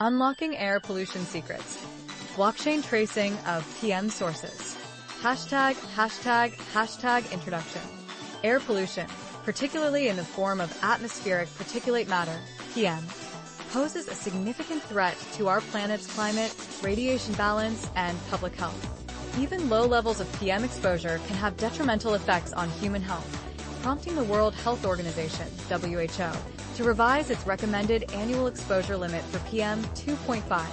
Unlocking air pollution secrets. Blockchain tracing of PM sources. #, introduction. Air pollution, particularly in the form of atmospheric particulate matter, PM, poses a significant threat to our planet's climate, radiation balance, and public health. Even low levels of PM exposure can have detrimental effects on human health, prompting the World Health Organization, WHO, to revise its recommended annual exposure limit for PM 2.5,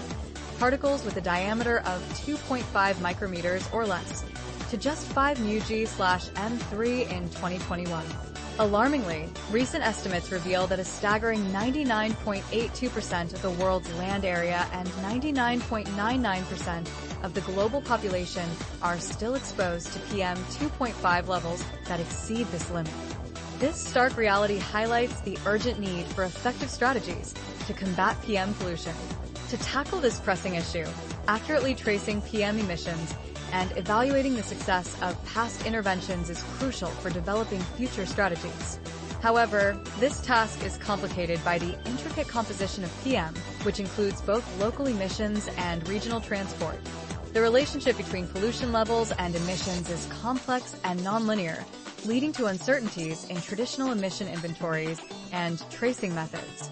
particles with a diameter of 2.5 micrometers or less, to just 5 μg/m3 in 2021. Alarmingly, recent estimates reveal that a staggering 99.82% of the world's land area and 99.99% of the global population are still exposed to PM 2.5 levels that exceed this limit. This stark reality highlights the urgent need for effective strategies to combat PM pollution. To tackle this pressing issue, accurately tracing PM emissions and evaluating the success of past interventions is crucial for developing future strategies. However, this task is complicated by the intricate composition of PM, which includes both local emissions and regional transport. The relationship between pollution levels and emissions is complex and nonlinear, leading to uncertainties in traditional emission inventories and tracing methods.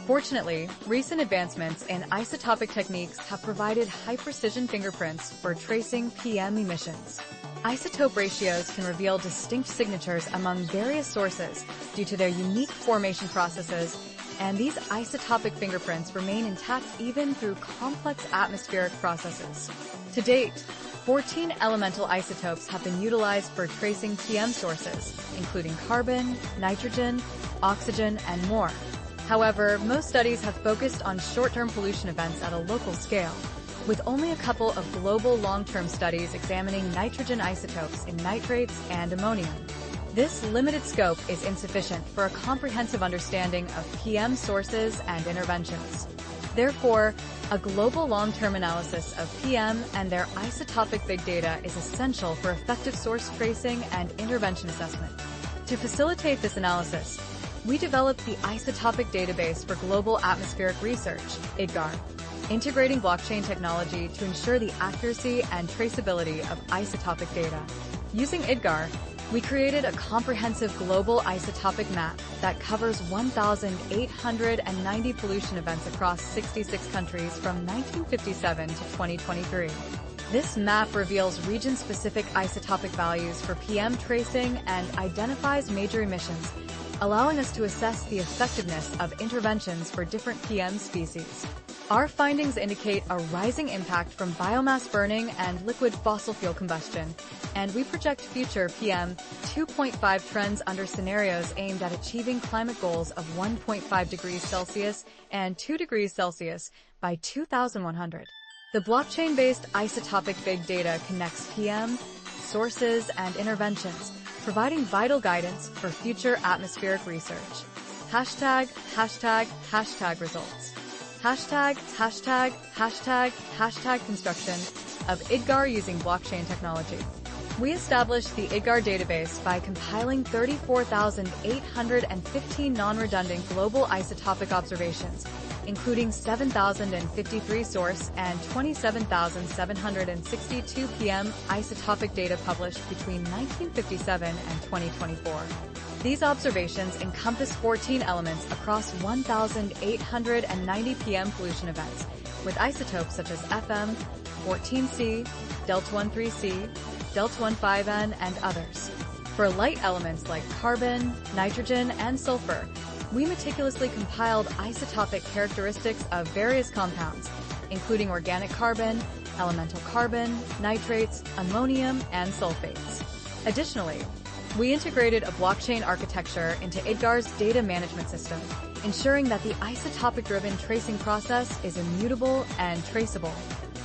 Fortunately, recent advancements in isotopic techniques have provided high-precision fingerprints for tracing PM emissions. Isotope ratios can reveal distinct signatures among various sources due to their unique formation processes, and these isotopic fingerprints remain intact even through complex atmospheric processes. To date, 14 elemental isotopes have been utilized for tracing PM sources, including carbon, nitrogen, oxygen, and more. However, most studies have focused on short-term pollution events at a local scale, with only a couple of global long-term studies examining nitrogen isotopes in nitrates and ammonium. This limited scope is insufficient for a comprehensive understanding of PM sources and interventions. Therefore, a global long-term analysis of PM and their isotopic big data is essential for effective source tracing and intervention assessment. To facilitate this analysis, we developed the Isotopic Database for Global Atmospheric Research, IDGAR, integrating blockchain technology to ensure the accuracy and traceability of isotopic data. Using IDGAR, we created a comprehensive global isotopic map that covers 1,890 pollution events across 66 countries from 1957 to 2023. This map reveals region-specific isotopic values for PM tracing and identifies major emissions, allowing us to assess the effectiveness of interventions for different PM species. Our findings indicate a rising impact from biomass burning and liquid fossil fuel combustion, and we project future PM 2.5 trends under scenarios aimed at achieving climate goals of 1.5 degrees Celsius and 2 degrees Celsius by 2100. The blockchain-based isotopic big data connects PM, sources, and interventions, providing vital guidance for future atmospheric research. Hashtag results. Hashtag construction of IDGAR using blockchain technology. We established the IDGAR database by compiling 34,815 non-redundant global isotopic observations, including 7,053 source and 27,762 PM isotopic data published between 1957 and 2024. These observations encompass 14 elements across 1,890 PM pollution events, with isotopes such as FM, 14C, Delta-13C, Delta-15N, and others. For light elements like carbon, nitrogen, and sulfur, we meticulously compiled isotopic characteristics of various compounds, including organic carbon, elemental carbon, nitrates, ammonium, and sulfates. Additionally, we integrated a blockchain architecture into IDGAR's data management system, ensuring that the isotopic-driven tracing process is immutable and traceable.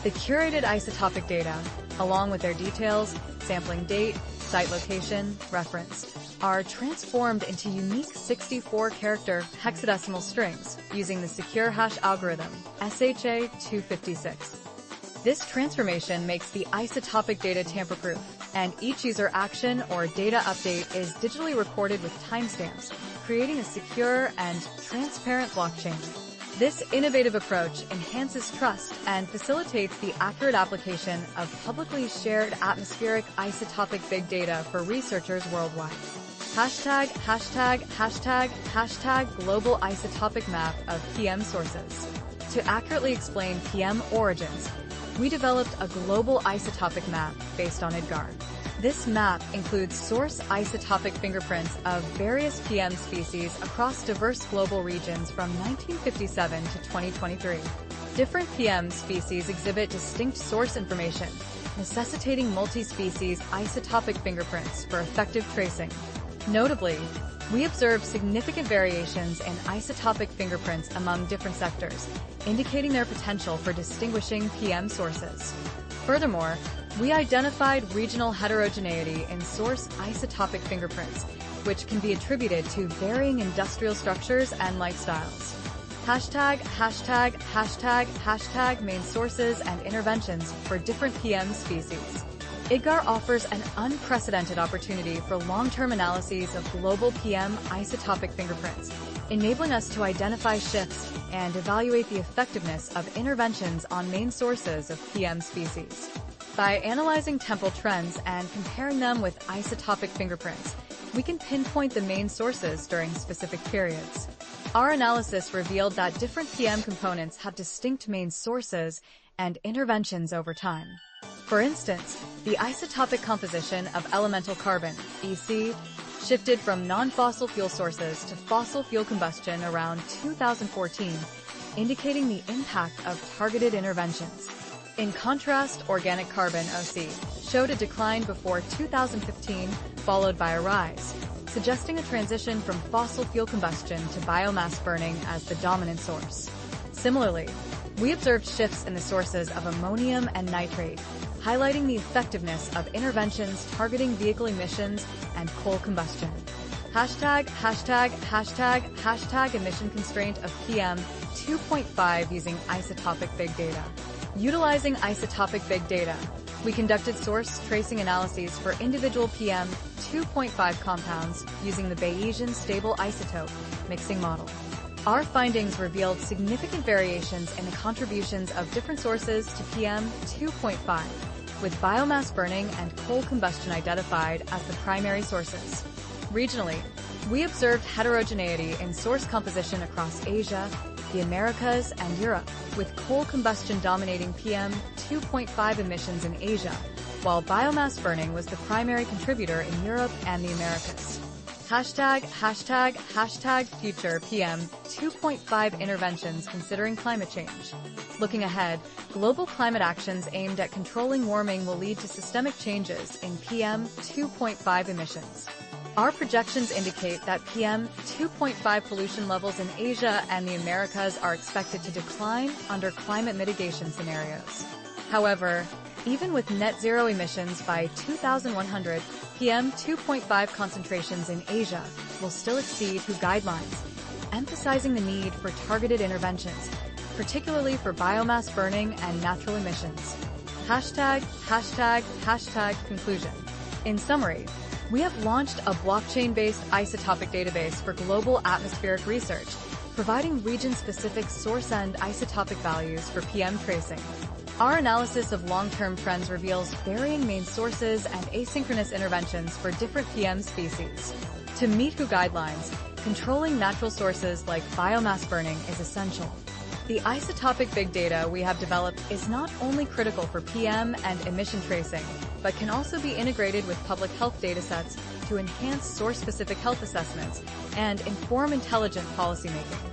The curated isotopic data, along with their details, sampling date, site location, reference, are transformed into unique 64-character hexadecimal strings using the secure hash algorithm, SHA-256. This transformation makes the isotopic data tamper-proof, and each user action or data update is digitally recorded with timestamps, creating a secure and transparent blockchain. This innovative approach enhances trust and facilitates the accurate application of publicly shared atmospheric isotopic big data for researchers worldwide. Hashtag global isotopic map of PM sources. To accurately explain PM origins, we developed a global isotopic map based on IDGAR. This map includes source isotopic fingerprints of various PM species across diverse global regions from 1957 to 2023. Different PM species exhibit distinct source information, necessitating multi-species isotopic fingerprints for effective tracing. Notably, we observed significant variations in isotopic fingerprints among different sectors, indicating their potential for distinguishing PM sources. Furthermore, we identified regional heterogeneity in source isotopic fingerprints, which can be attributed to varying industrial structures and lifestyles. Hashtag main sources and interventions for different PM species. IDGAR offers an unprecedented opportunity for long-term analyses of global PM isotopic fingerprints, enabling us to identify shifts and evaluate the effectiveness of interventions on main sources of PM species. By analyzing temporal trends and comparing them with isotopic fingerprints, we can pinpoint the main sources during specific periods. Our analysis revealed that different PM components have distinct main sources and interventions over time. For instance, the isotopic composition of elemental carbon, EC, shifted from non-fossil fuel sources to fossil fuel combustion around 2014, indicating the impact of targeted interventions. In contrast, organic carbon, OC, showed a decline before 2015, followed by a rise, suggesting a transition from fossil fuel combustion to biomass burning as the dominant source. Similarly, we observed shifts in the sources of ammonium and nitrate, highlighting the effectiveness of interventions targeting vehicle emissions and coal combustion. Hashtag emission constraint of PM 2.5 using isotopic big data. Utilizing isotopic big data, we conducted source tracing analyses for individual PM 2.5 compounds using the Bayesian stable isotope mixing model. Our findings revealed significant variations in the contributions of different sources to PM 2.5, with biomass burning and coal combustion identified as the primary sources. Regionally, we observed heterogeneity in source composition across Asia, the Americas, and Europe, with coal combustion dominating PM 2.5 emissions in Asia, while biomass burning was the primary contributor in Europe and the Americas. Hashtag future PM 2.5 interventions considering climate change. Looking ahead, global climate actions aimed at controlling warming will lead to systemic changes in PM 2.5 emissions. Our projections indicate that PM 2.5 pollution levels in Asia and the Americas are expected to decline under climate mitigation scenarios. However, even with net zero emissions by 2100, PM 2.5 concentrations in Asia will still exceed WHO guidelines, emphasizing the need for targeted interventions, particularly for biomass burning and natural emissions. Hashtag conclusion. In summary, we have launched a blockchain-based isotopic database for global atmospheric research, providing region-specific source and isotopic values for PM tracing. Our analysis of long-term trends reveals varying main sources and asynchronous interventions for different PM species. To meet WHO guidelines, controlling natural sources like biomass burning is essential. The isotopic big data we have developed is not only critical for PM and emission tracing, but can also be integrated with public health datasets to enhance source-specific health assessments and inform intelligent policymaking.